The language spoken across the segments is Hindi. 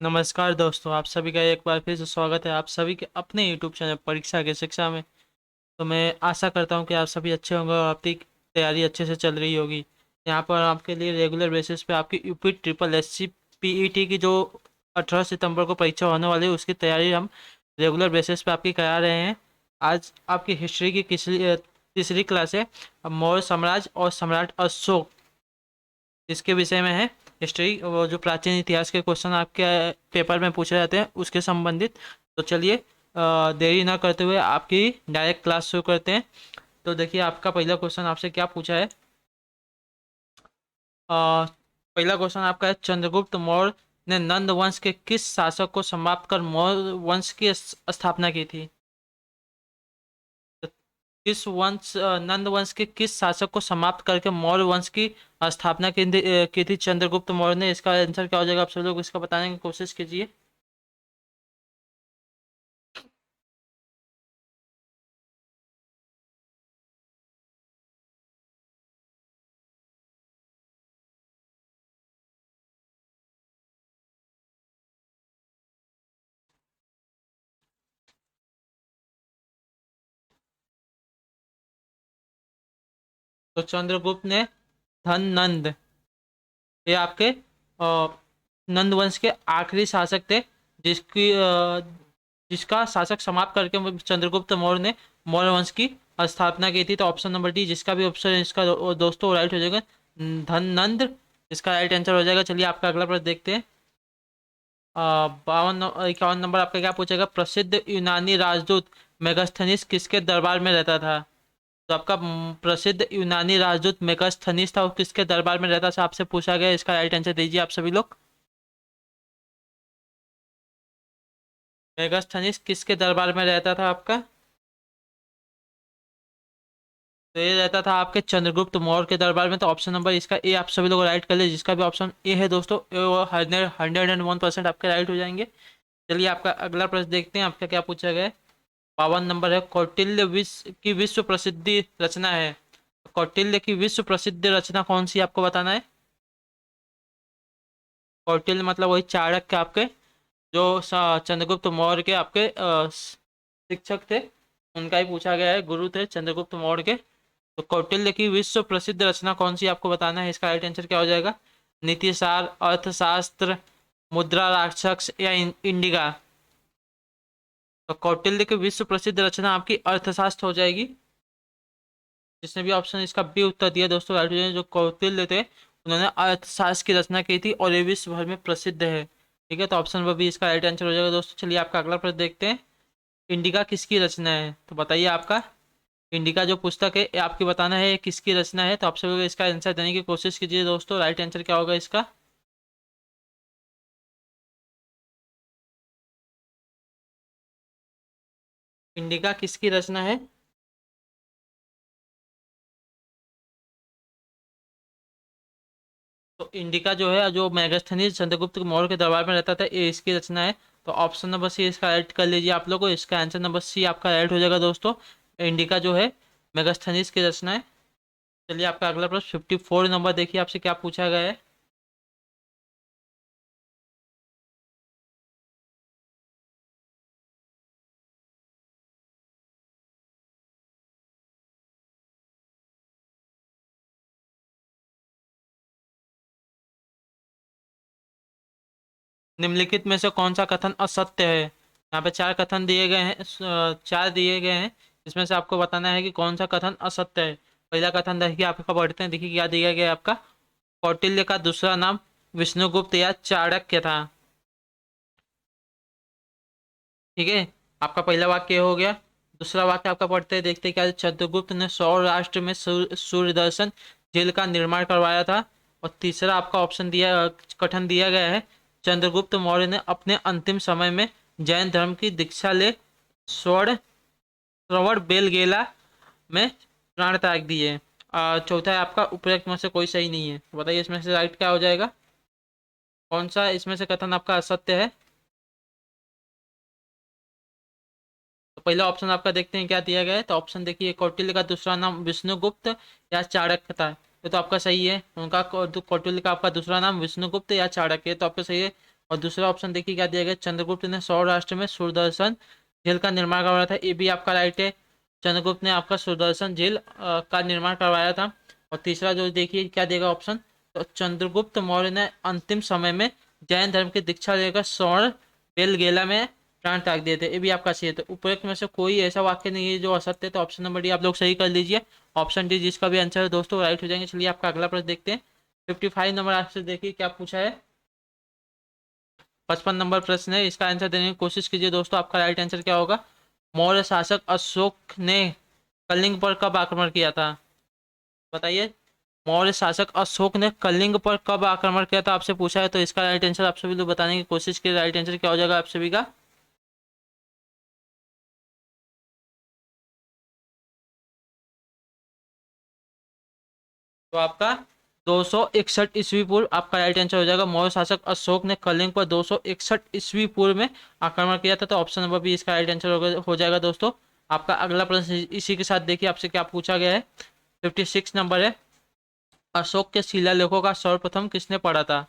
नमस्कार दोस्तों, आप सभी का एक बार फिर से स्वागत है आप सभी के अपने यूट्यूब चैनल परीक्षा के शिक्षा में। तो मैं आशा करता हूं कि आप सभी अच्छे होंगे और आपकी तैयारी अच्छे से चल रही होगी। यहाँ पर आपके लिए रेगुलर बेसिस पे आपकी UP triple S C PET की जो 18 सितंबर को परीक्षा होने वाली है उसकी तैयारी हम रेगुलर बेसिस पे आपकी करा रहे हैं। आज आपकी हिस्ट्री की तीसरी क्लास है। अब मौर्य साम्राज्य और सम्राट अशोक इसके विषय में है। हिस्ट्री वो जो प्राचीन इतिहास के क्वेश्चन आपके पेपर में पूछे जाते हैं उसके संबंधित। तो चलिए देरी ना करते हुए आपकी डायरेक्ट क्लास शुरू करते हैं। तो देखिए आपका पहला क्वेश्चन आपसे क्या पूछा है। पहला क्वेश्चन आपका है, चंद्रगुप्त मौर्य ने नंद वंश के किस शासक को समाप्त कर मौर्य वंश की स्थापना की थी। तो किस वंश नंद वंश के किस शासक को समाप्त करके मौर्य वंश की स्थापना की थी चंद्रगुप्त मौर्य ने। इसका आंसर क्या हो जाएगा, आप सब लोग इसका बताने की कोशिश कीजिए। तो चंद्रगुप्त ने धन नंद, ये आपके नंद वंश के आखिरी शासक थे जिसकी जिसका शासक समाप्त करके चंद्रगुप्त मौर्य ने मौर्य वंश की स्थापना की थी। तो ऑप्शन नंबर डी, जिसका भी ऑप्शन है इसका दोस्तों राइट हो जाएगा, धन नंद इसका राइट आंसर हो जाएगा। चलिए आपका अगला प्रश्न देखते हैं। 51 नंबर आपका क्या पूछेगा, प्रसिद्ध यूनानी राजदूत मेगास्थनीस किसके दरबार में रहता था। तो आपका प्रसिद्ध यूनानी राजदूत मेगास्थनीस था, वो किसके दरबार में रहता था आपसे पूछा गया। इसका राइट आंसर दीजिए आप सभी लोग। मेगास्थनीस किसके दरबार में रहता था आपका। तो ये रहता था आपके चंद्रगुप्त मौर्य के दरबार में। तो ऑप्शन नंबर इसका ए आप सभी लोग राइट कर ले, जिसका भी ऑप्शन ए है दोस्तों वो 101% आपके राइट हो जाएंगे। चलिए आपका अगला प्रश्न देखते हैं, आपका क्या पूछा गया है। 52 नंबर है, कौटिल्य विश्व प्रसिद्धि रचना है। कौटिल्य की विश्व प्रसिद्ध रचना कौन सी आपको बताना है। कौटिल्य मतलब वही चाणक्य आपके जो चंद्रगुप्त मौर्य के आपके शिक्षक थे, उनका ही पूछा गया है, गुरु थे चंद्रगुप्त मौर्य के। तो कौटिल्य की विश्व प्रसिद्ध रचना कौन सी आपको बताना है। इसका राइट आंसर क्या हो जाएगा, नीतिसार, अर्थशास्त्र, मुद्रा राक्षस या इंडिका। तो कौटिल्य की विश्व प्रसिद्ध रचना आपकी अर्थशास्त्र हो जाएगी। जिसने भी ऑप्शन इसका बी उत्तर दिया दोस्तों राइट हो जाएगा। जो कौटिल्य थे उन्होंने अर्थशास्त्र की रचना की थी और ये विश्व भर में प्रसिद्ध है। ठीक है, तो ऑप्शन नंबर बी इसका राइट आंसर हो जाएगा दोस्तों। चलिए आपका अगला प्रश्न देखते हैं। इंडिका किसकी रचना है, तो बताइए आपका इंडिका जो पुस्तक है ये आपकी बताना है ये किसकी रचना है। तो आप सभी लोग इसका आंसर देने की कोशिश कीजिए दोस्तों, राइट आंसर क्या होगा इसका। इंडिका किसकी रचना है। तो इंडिका जो है जो मेगास्थनीज चंद्रगुप्त मौर्य के दरबार में रहता था ये इसकी रचना है। तो ऑप्शन नंबर सी इसका राइट कर लीजिए आप लोगों को। इसका आंसर नंबर सी आपका राइट हो जाएगा दोस्तों। इंडिका जो है मेगास्थनीज की रचना है। चलिए आपका अगला प्रश्न 54 नंबर देखिए आपसे क्या पूछा गया है। निम्नलिखित में से कौन सा कथन असत्य है। यहाँ पे चार कथन दिए गए हैं, चार दिए गए हैं। इसमें से आपको बताना है कि कौन सा कथन असत्य है। पहला कथन देखिए आपका पढ़ते हैं, देखिए क्या दिया गया है आपका। कौटिल्य का दूसरा नाम विष्णुगुप्त या चाणक्य था। ठीक है, आपका पहला वाक्य हो गया। दूसरा वाक्य आपका पढ़ते हैं, देखते हैं क्या है। चंद्रगुप्त ने सौराष्ट्र में सूर्यदर्शन झील का निर्माण करवाया था। और तीसरा आपका ऑप्शन दिया कथन दिया गया है, चंद्रगुप्त मौर्य ने अपने अंतिम समय में जैन धर्म की दीक्षा ले स्वर्ण श्रवण बेलगेला में प्राण त्याग दिए। चौथा है आपका उपरोक्त में से कोई सही नहीं है। तो बताइए इसमें से राइट क्या हो जाएगा, कौन सा इसमें से कथन आपका असत्य है। तो पहला ऑप्शन आपका देखते हैं क्या दिया गया है। तो ऑप्शन देखिए, कौटिल्य का दूसरा नाम विष्णुगुप्त या चाणक्य था। ये तो आपका सही है, उनका कौटिल्य का आपका दूसरा नाम विष्णुगुप्त या चाणक्य, तो आपका सही है। और दूसरा ऑप्शन देखिए क्या दिया गया, चंद्रगुप्त ने सौराष्ट्र में सुदर्शन झील का निर्माण करवाया था। ये भी आपका राइट है, चंद्रगुप्त ने आपका सुदर्शन झील का निर्माण करवाया था। और तीसरा जो देखिए क्या देगा ऑप्शन, तो चंद्रगुप्त मौर्य ने अंतिम समय में जैन धर्म की दीक्षा लेकर स्वर्ण बेलगेला में प्राण त्याग दिए थे। ये भी आपका सही है। तो उपरोक्त में से कोई ऐसा वाक्य नहीं है जो असत्य है, तो ऑप्शन नंबर डी आप लोग सही कर लीजिए। ऑप्शन डी जिसका भी आंसर है दोस्तों राइट हो जाएंगे। चलिए आपका अगला प्रश्न देखते हैं। 55 नंबर आपसे देखिए क्या पूछा है। 55 नंबर प्रश्न है, इसका आंसर देने की कोशिश कीजिए दोस्तों। आपका राइट आंसर क्या होगा, मौर्य शासक अशोक ने कलिंग पर कब आक्रमण किया था, बताइए। मौर्य शासक अशोक ने कलिंग पर कब आक्रमण किया था आपसे पूछा है। तो इसका राइट आंसर आप सभी लोग बताने की कोशिश कीजिए। राइट आंसर क्या हो जाएगा आप सभी का, तो आपका 261 ईस्वी पूर्व आपका राइट आंसर हो जाएगा। मौर्य शासक अशोक ने कलिंग पर 261 ईस्वी पूर्व में आक्रमण किया था। तो ऑप्शन नंबर बी इसका राइट आंसर हो जाएगा दोस्तों। आपका अगला प्रश्न इसी के साथ देखिए आपसे क्या पूछा गया है। 56 नंबर है, अशोक के शिलालेखों का सर्वप्रथम किसने पढ़ा था,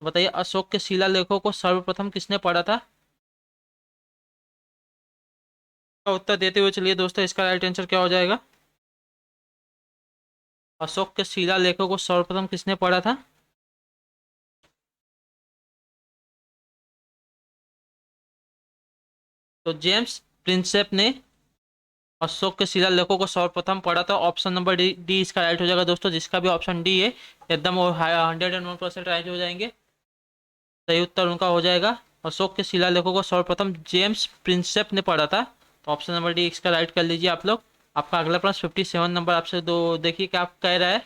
बताइए। अशोक के शिलालेखों को सर्वप्रथम किसने पढ़ा था, का उत्तर देते हुए चलिए दोस्तों। इसका राइट आंसर क्या हो जाएगा, अशोक के शिलालेखों को सर्वप्रथम किसने पढ़ा था। तो जेम्स प्रिंसेप ने अशोक के शिलालेखों को सर्वप्रथम पढ़ा था। ऑप्शन नंबर डी डी इसका राइट हो जाएगा दोस्तों। जिसका भी ऑप्शन डी है एकदम 101% राइट हो जाएंगे। सही उत्तर उनका हो जाएगा, अशोक के शिलालेखों को सर्वप्रथम जेम्स प्रिंसेप ने पढ़ा था। तो ऑप्शन नंबर डी इसका राइट कर लीजिए आप लोग। आपका अगला प्रश्न 57 नंबर आपसे दो देखिए क्या आप कह रहा है,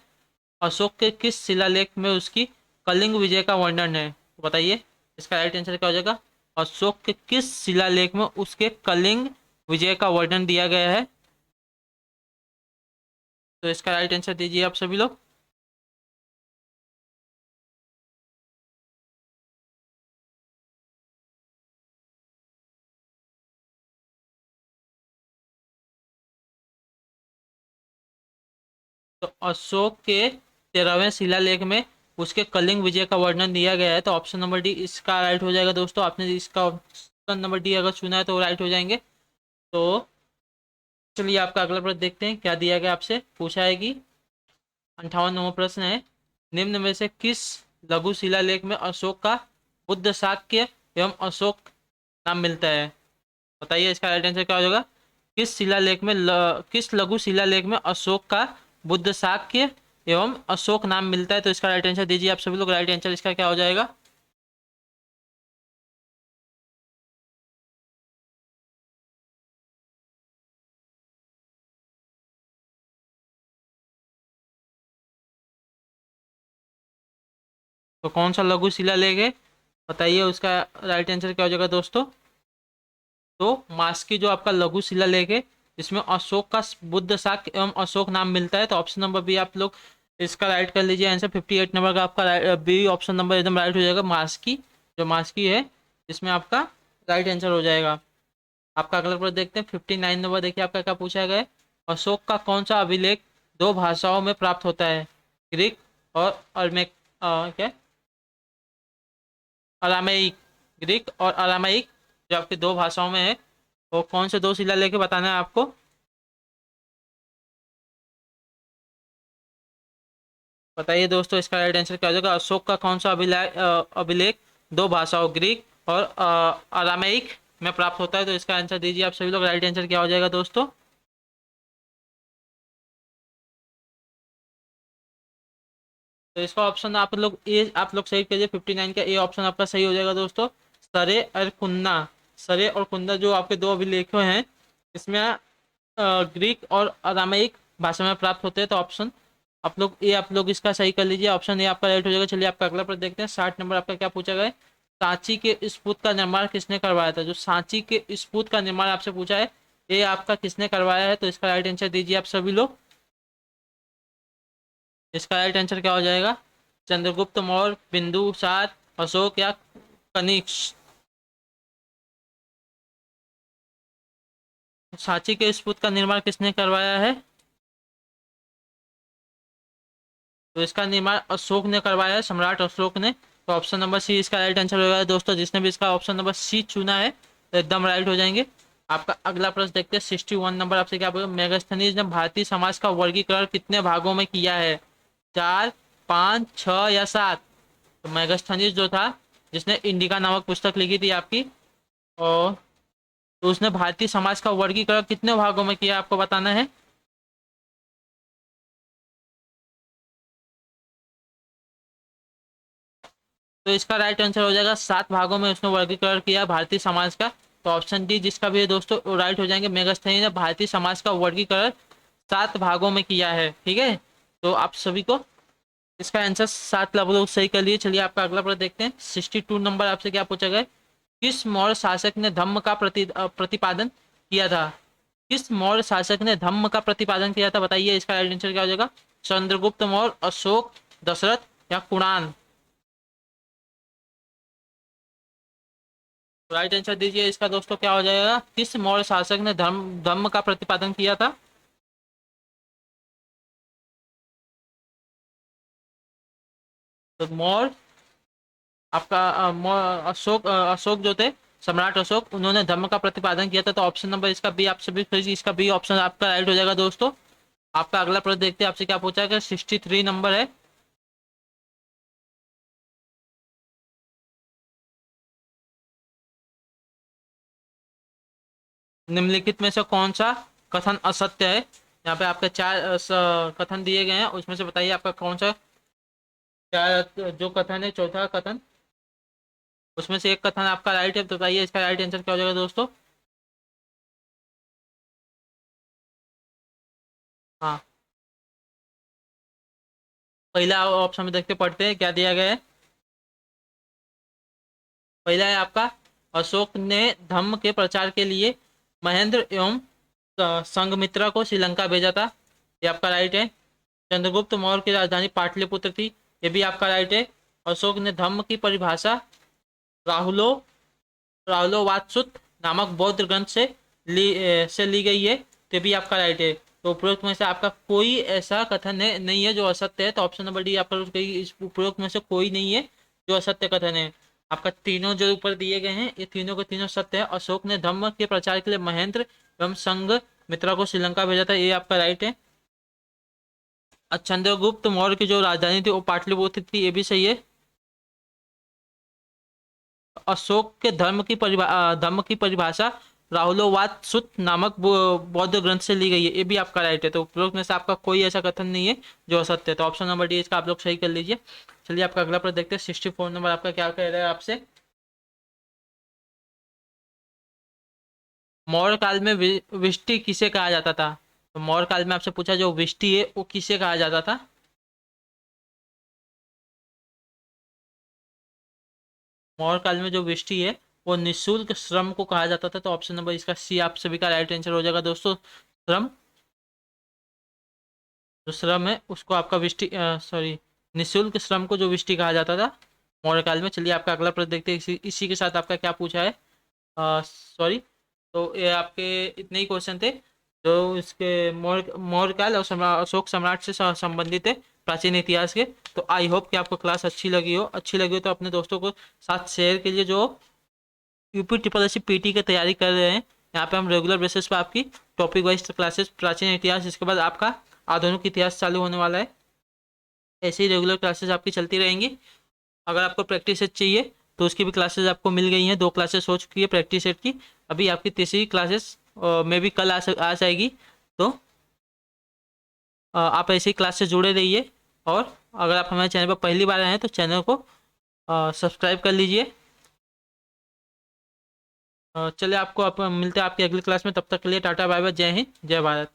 अशोक के किस शिलालेख में उसकी कलिंग विजय का वर्णन है, बताइए। इसका राइट आंसर क्या हो जाएगा, अशोक के किस शिलालेख में उसके कलिंग विजय का वर्णन दिया गया है। तो इसका राइट आंसर दीजिए आप सभी लोग। तो अशोक के 13वें शिलालेख में उसके कलिंग विजय का वर्णन दिया गया है। तो ऑप्शन नंबर डी इसका राइट हो जाएगा दोस्तों। आपने इसका ऑप्शन नंबर डी अगर चुना है तो राइट हो जाएंगे। तो चलिए आपका अगला प्रश्न देखते हैं क्या दिया गया आपसे पूछा है कि 58वां प्रश्न है, निम्न में से किस लघु शिलालेख में अशोक का बुद्ध शाक्य एवं अशोक नाम मिलता है, बताइए। इसका राइट आंसर क्या हो जाएगा, किस शिलालेख में किस लघु शिलालेख में अशोक का बुद्ध शाक्य एवं अशोक नाम मिलता है। तो इसका राइट आंसर दीजिए आप सभी लोग। राइट आंसर इसका क्या हो जाएगा, तो कौन सा लघु शिलालेख है बताइए, उसका राइट आंसर क्या हो जाएगा दोस्तों। तो मास्की जो आपका लघु शिलालेख है इसमें अशोक का बुद्ध शाक्य एवं अशोक नाम मिलता है। तो ऑप्शन नंबर बी आप लोग इसका राइट कर लीजिए आंसर। 58 नंबर का आपका बी ऑप्शन नंबर एकदम राइट हो जाएगा। मास्की जो मास्की है इसमें आपका राइट आंसर हो जाएगा। आपका अगला प्रश्न देखते हैं 59 नंबर देखिए आपका क्या पूछा गया है, अशोक का कौन सा अभिलेख दो भाषाओं में प्राप्त होता है, ग्रीक और अरमेक क्या अरामेइक, ग्रीक और अरामेइक जो आपकी दो भाषाओं में है। वो कौन से दो शिलालेख है बताना है आपको। बताइए दोस्तों इसका राइट आंसर क्या हो जाएगा, अशोक का कौन सा अभिलेख अभिलेख दो भाषाओं ग्रीक और अरामेइक में प्राप्त होता है। तो इसका आंसर दीजिए आप सभी लोग। राइट आंसर क्या हो जाएगा दोस्तों, तो इसका ऑप्शन आप लोग सही करिए। 59 का ए ऑप्शन आपका सही हो जाएगा दोस्तों। सरे और कुन्ना, सरे और कुन्ना जो आपके दो अभिलेख हैं इसमें ग्रीक और अरामेइक भाषा में प्राप्त होते हैं। तो ऑप्शन आप लोग इसका सही कर लीजिए। ऑप्शन ए आपका राइट हो जाएगा। चलिए आपका अगला प्रश्न देखते हैं। 60 नंबर आपका क्या पूछा गया है, सांची के स्तूप का निर्माण किसने करवाया था। जो सांची के स्तूप का निर्माण आपसे पूछा है ये आपका किसने करवाया है। तो इसका राइट आंसर दीजिए आप सभी लोग। इसका राइट आंसर क्या हो जाएगा, चंद्रगुप्त मौर्य, बिंदुसार, अशोक या कनिष्क। सांची के स्तूप का निर्माण किसने करवाया है। तो इसका निर्माण अशोक ने करवाया है, सम्राट अशोक ने। तो ऑप्शन नंबर सी इसका राइट आंसर होगा दोस्तों। जिसने भी इसका ऑप्शन नंबर सी चुना है तो एकदम राइट हो जाएंगे। आपका अगला प्रश्न देखते हैं 61 नंबर आपसे क्या बोला, मेगास्थनीज ने भारतीय समाज का वर्गीकरण कितने भागों में किया है, 4, 5, 6 या 7। तो मेगास्थनीज जो था, जिसने इंडिका नामक पुस्तक लिखी थी आपकी, और तो उसने भारतीय समाज का वर्गीकरण कितने भागों में किया आपको बताना है। तो इसका राइट आंसर हो जाएगा 7 भागों में उसने वर्गीकरण किया भारतीय समाज का। तो ऑप्शन डी जिसका भी है दोस्तों वो राइट हो जाएंगे। मेगास्थनी ने भारतीय समाज का वर्गीकरण 7 भागों में किया है। ठीक है, तो आप सभी को इसका आंसर 7 लोग सही कर लिए। चलिए आपका अगला प्रश्न देखते हैं। 62 नंबर आपसे क्या पूछा गया, किस मौर्य शासक ने धम्म का प्रतिपादन किया था। किस मौर्य शासक ने धम्म का प्रतिपादन किया था, बताइए इसका राइट आंसर क्या हो जाएगा। चंद्रगुप्त मौर्य, अशोक, दशरथ या कुणाल। राइट आंसर दीजिए इसका दोस्तों क्या हो जाएगा। किस मौर्य शासक ने धर्म धम्म का प्रतिपादन किया था। तो मौर्य आपका अशोक जो थे, सम्राट अशोक, उन्होंने धर्म का प्रतिपादन किया था। तो ऑप्शन नंबर इसका बी आप सभी इसका बी ऑप्शन आपका राइट हो जाएगा दोस्तों। आपका अगला प्रश्न देखते हैं आपसे क्या पूछा है। 63 नंबर है। निम्नलिखित में से कौन सा कथन असत्य है। यहाँ पे आपके 4 कथन दिए गए हैं, उसमें से बताइए आपका कौन सा क्या जो कथन है, चौथा कथन, उसमें से एक कथन आपका राइट है। तो बताइए इसका राइट आंसर क्या हो जाएगा दोस्तों। हाँ, पहला ऑप्शन में देखते पढ़ते हैं क्या दिया गया है। पहला है आपका, अशोक ने धम्म के प्रचार के लिए महेंद्र एवं संघमित्रा को श्रीलंका भेजा था। ये आपका राइट है। चंद्रगुप्त मौर्य की राजधानी पाटलिपुत्र थी। ये भी आपका राइट है। अशोक ने धम्म की परिभाषा राहुलो राहुलोवात्सुत नामक बौद्ध ग्रंथ से ली गई है। तो भी आपका राइट है। तो उपरोक्त में से आपका कोई ऐसा कथन है नहीं है जो असत्य है। तो ऑप्शन नंबर डी आपका इस उपरोक्त में से कोई नहीं है जो असत्य कथन है। आपका तीनों जो ऊपर दिए गए हैं ये तीनों के तीनों सत्य है। अशोक ने धम्म के प्रचार के लिए महेंद्र एवं संघ मित्रा को श्रीलंका भेजा था, ये आपका राइट है। चंद्रगुप्त मौर्य की जो राजधानी थी वो पाटलिपुत्र थी, ये भी सही है। अशोक के धर्म की परिभाषा राहुलोवाद सुत नामक बौद्ध ग्रंथ से ली गई है, ये भी आपका राइट है। तो उपरोक्त में से आपका कोई ऐसा कथन नहीं है जो असत्य है। तो ऑप्शन नंबर डी इसका आप लोग सही कर लीजिए। चलिए आपका अगला प्रश्न देखते हैं। 64 नंबर आपका क्या कह रहा है आपसे, मौर्य काल में विष्टि किसे कहा जाता था। तो मौर्य काल में आपसे पूछा जो विष्टि है वो किसे कहा जाता था। मौर्य काल में जो विष्टि है वो निःशुल्क श्रम को कहा जाता था। तो ऑप्शन नंबर इसका सी आप सभी का राइट आंसर हो जाएगा दोस्तों। श्रम, जो श्रम है उसको आपका विष्टि सॉरी निःशुल्क श्रम को जो विष्टि कहा जाता था मौर्य काल में। चलिए आपका अगला प्रश्न देखते हैं। इसी के साथ आपका क्या पूछा है, सॉरी, तो ये आपके इतने ही क्वेश्चन थे जो इसके मौर्य काल और अशोक सम्राट से संबंधित है, प्राचीन इतिहास के। तो आई होप कि आपको क्लास अच्छी लगी हो तो अपने दोस्तों को साथ शेयर कीजिए जो यूपी ट्रिपल एस पीटी की तैयारी कर रहे हैं। यहाँ पे हम रेगुलर बेसिस पे आपकी टॉपिक वाइज क्लासेस, प्राचीन इतिहास, इसके बाद आपका आधुनिक इतिहास चालू होने वाला है। ऐसे ही रेगुलर क्लासेस आपकी चलती रहेंगी। अगर आपको प्रैक्टिस सेट चाहिए तो उसकी भी क्लासेस आपको मिल गई हैं। 2 क्लासेस हो चुकी है प्रैक्टिस सेट की, अभी आपकी तीसरी क्लासेस में भी कल आ जाएगी। तो आप ऐसे ही क्लास से जुड़े रहिए। और अगर आप हमारे चैनल पर पहली बार आए हैं तो चैनल को सब्सक्राइब कर लीजिए। चलिए आपको मिलते हैं आपकी अगली क्लास में। तब तक के लिए टाटा बाय बाय, जय हिंद, जय भारत।